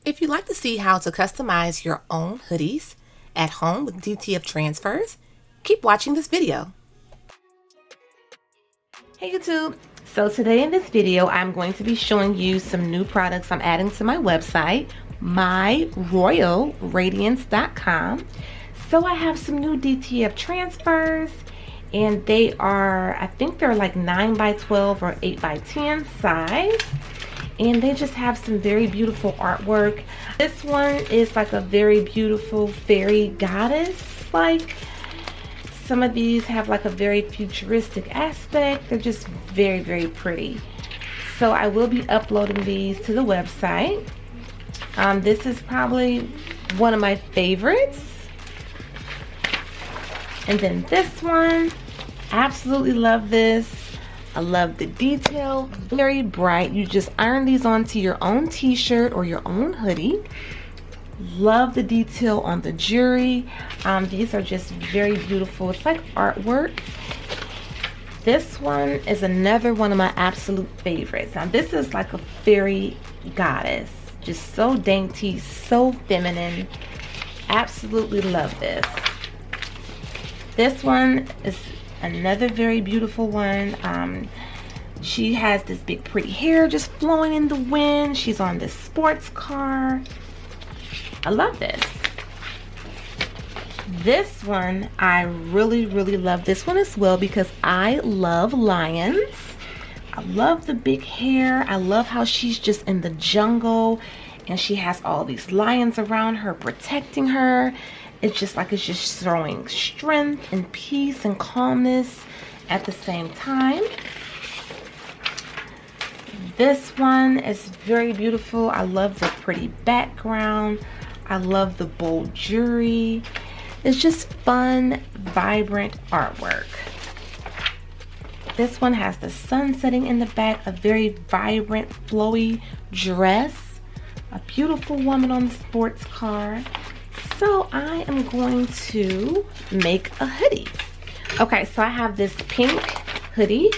If you'd like to see how to customize your own hoodies at home with DTF Transfers, keep watching this video. Hey YouTube! So today in this video, I'm going to be showing you some new products I'm adding to my website, myroyalradiance.com. So I have some new DTF Transfers, and they are, I think they're like 9x12 or 8x10 size. And they just have some very beautiful artwork. This one is like a very beautiful fairy goddess. Like, some of these have like a very futuristic aspect. They're just very, very pretty. So I will be uploading these to the website. This is probably one of my favorites. And then this one, absolutely love this. I love the detail, very bright. You just iron these onto your own t-shirt or your own hoodie. Love the detail on the jewelry. These are just very beautiful. It's like artwork. This one is another one of my absolute favorites. Now this is like a fairy goddess. Just so dainty, so feminine. Absolutely love this. This one is another very beautiful one. She has this big pretty hair just flowing in the wind. She's on this sports car. I love this. This one, I really love this one as well because I love lions. I love the big hair. I love how she's just in the jungle and she has all these lions around her protecting her. It's just like it's just showing strength and peace and calmness at the same time. This one is very beautiful. I love the pretty background. I love the bold jewelry. It's just fun, vibrant artwork. This one has the sun setting in the back, a very vibrant, flowy dress, a beautiful woman on the sports car. So I am going to make a hoodie. Okay, so I have this pink hoodie,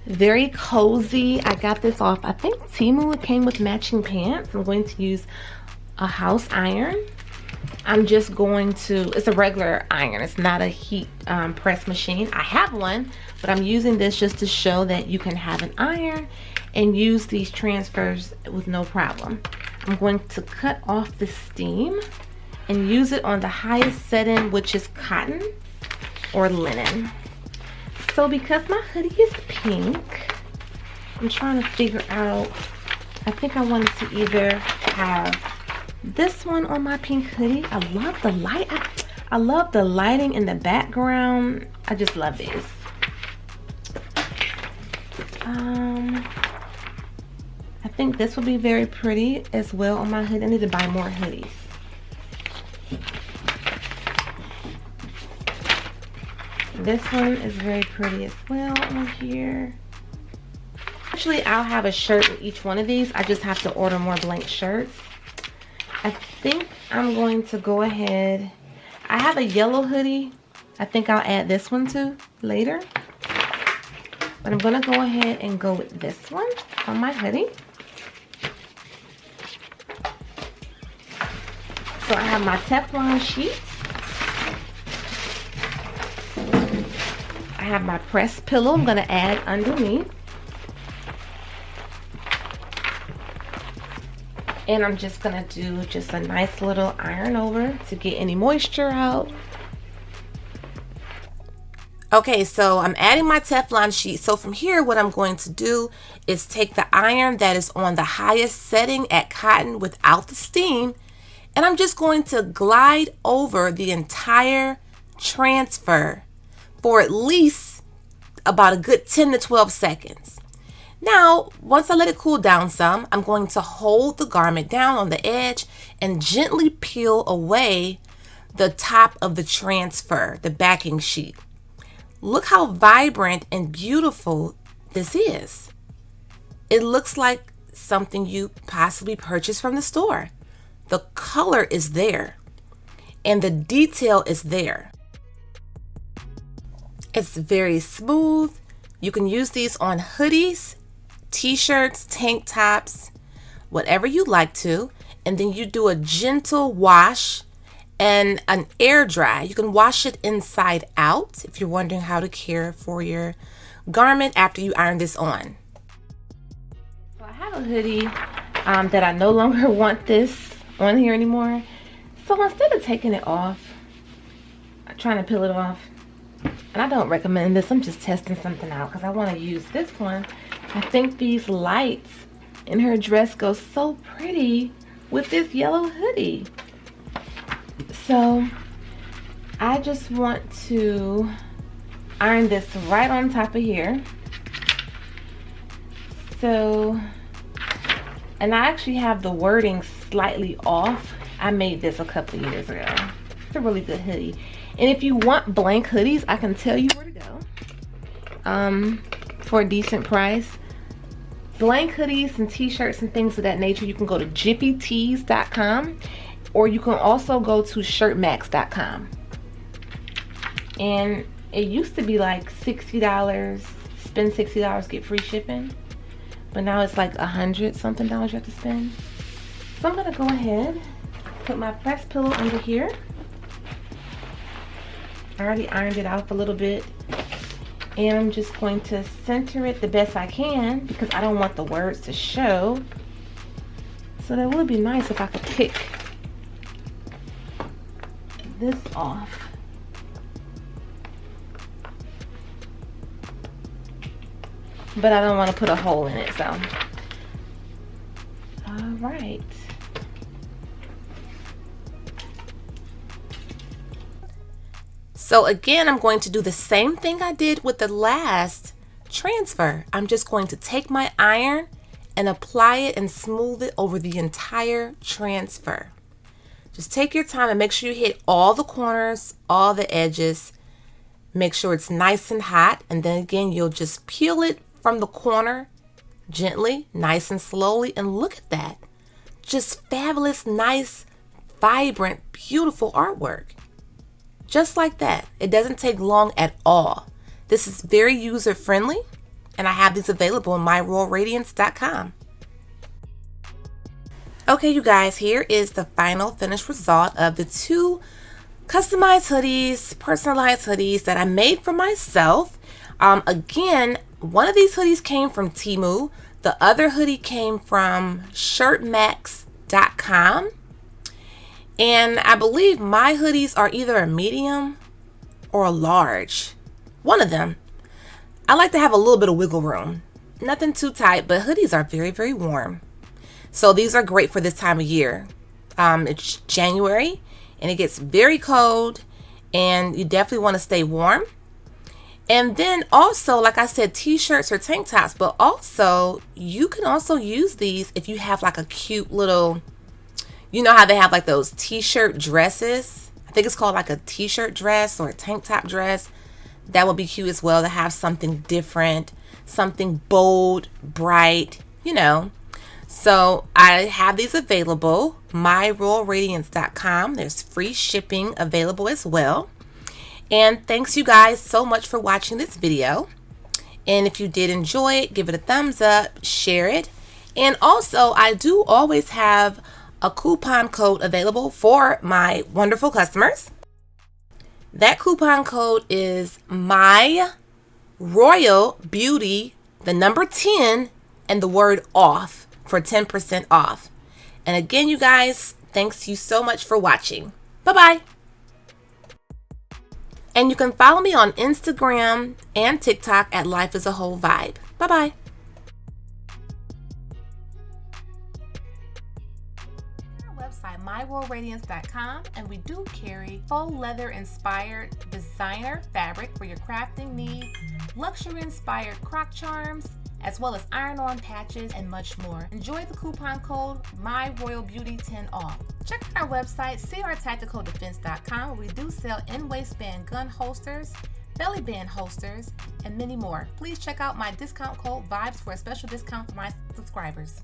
very cozy. I got this off, I think Temu. It came with matching pants. I'm going to use a house iron. I'm just going to, it's a regular iron. It's not a heat press machine. I have one, but I'm using this just to show that you can have an iron and use these transfers with no problem. I'm going to cut off the steam and use it on the highest setting, which is cotton or linen. So because my hoodie is pink, I'm trying to figure out, I think I wanted to either have this one on my pink hoodie. I love the light. I love the lighting in the background. I just love this. I think this will be very pretty as well on my hoodie. I need to buy more hoodies. This one is very pretty as well on here. Actually, I'll have a shirt with each one of these. I just have to order more blank shirts. I think I'm going to go ahead. I have a yellow hoodie. I think I'll add this one too later. But I'm going to go ahead and go with this one on my hoodie. So I have my teflon sheet. I have my press pillow I'm going to add underneath. And I'm just going to do just a nice little iron over to get any moisture out. Okay, so I'm adding my Teflon sheet. So from here, what I'm going to do is take the iron that is on the highest setting at cotton without the steam, and I'm just going to glide over the entire transfer for at least about a good 10 to 12 seconds. Now, once I let it cool down some, I'm going to hold the garment down on the edge and gently peel away the top of the transfer, the backing sheet. Look how vibrant and beautiful this is. It looks like something you possibly purchased from the store. The color is there and the detail is there. It's very smooth. You can use these on hoodies, t-shirts, tank tops, whatever you like to. and then you do a gentle wash and an air dry. You can wash it inside out if you're wondering how to care for your garment after you iron this on. So I have a hoodie that I no longer want this on here anymore. So instead of taking it off, I'm trying to peel it off, and I don't recommend this. I'm just testing something out because I want to use this one. I think these lights in her dress go so pretty with this yellow hoodie. So I just want to iron this right on top of here. So, and I actually have the wording slightly off. I made this a couple of years ago. It's a really good hoodie. And if you want blank hoodies, I can tell you where to go for a decent price. Blank hoodies and t-shirts and things of that nature, you can go to jiffytees.com, or you can also go to shirtmax.com. And it used to be like $60, spend $60, get free shipping. But now it's like $100 something you have to spend. So I'm gonna go ahead, put my press pillow under here. I already ironed it off a little bit. And I'm just going to center it the best I can because I don't want the words to show. So that would be nice if I could pick this off. But I don't want to put a hole in it, so. All right. So again, I'm going to do the same thing I did with the last transfer. I'm just going to take my iron and apply it and smooth it over the entire transfer. Just take your time and make sure you hit all the corners, all the edges. Make sure it's nice and hot, and then again, you'll just peel it from the corner gently, nice and slowly, and look at that. Just fabulous, nice, vibrant, beautiful artwork. Just like that. It doesn't take long at all. This is very user friendly, and I have these available on myroyalradiance.com. Okay, you guys, here is the final finished result of the two customized hoodies, personalized hoodies that I made for myself. Again, one of these hoodies came from Temu. The other hoodie came from shirtmax.com. And I believe my hoodies are either a medium or a large. One of them. I like to have a little bit of wiggle room. Nothing too tight, but hoodies are very, very warm. So these are great for this time of year. It's January and it gets very cold and you definitely want to stay warm. And then also, like I said, t-shirts or tank tops, but also you can also use these if you have like a cute little, you know how they have like those t-shirt dresses? I think it's called like a t-shirt dress or a tank top dress. That would be cute as well to have something different, something bold, bright, you know. So I have these available, myroyalradiance.com. There's free shipping available as well. And thanks you guys so much for watching this video. And if you did enjoy it, give it a thumbs up, share it. And also, I do always have a coupon code available for my wonderful customers. That coupon code is MyRoyalBeauty, the number 10, and the word off for 10% off. And again, you guys, thanks you so much for watching. Bye-bye. And you can follow me on Instagram and TikTok at Life is a Whole Vibe. Bye-bye. Website myroyalradiance.com, and we do carry faux leather inspired designer fabric for your crafting needs, luxury inspired croc charms, as well as iron-on patches and much more. Enjoy the coupon code MyRoyalBeauty10 off. Check out our website, crtacticaldefense.com, where we do sell in-waistband gun holsters, belly band holsters, and many more. Please check out my discount code VIBES for a special discount for my subscribers.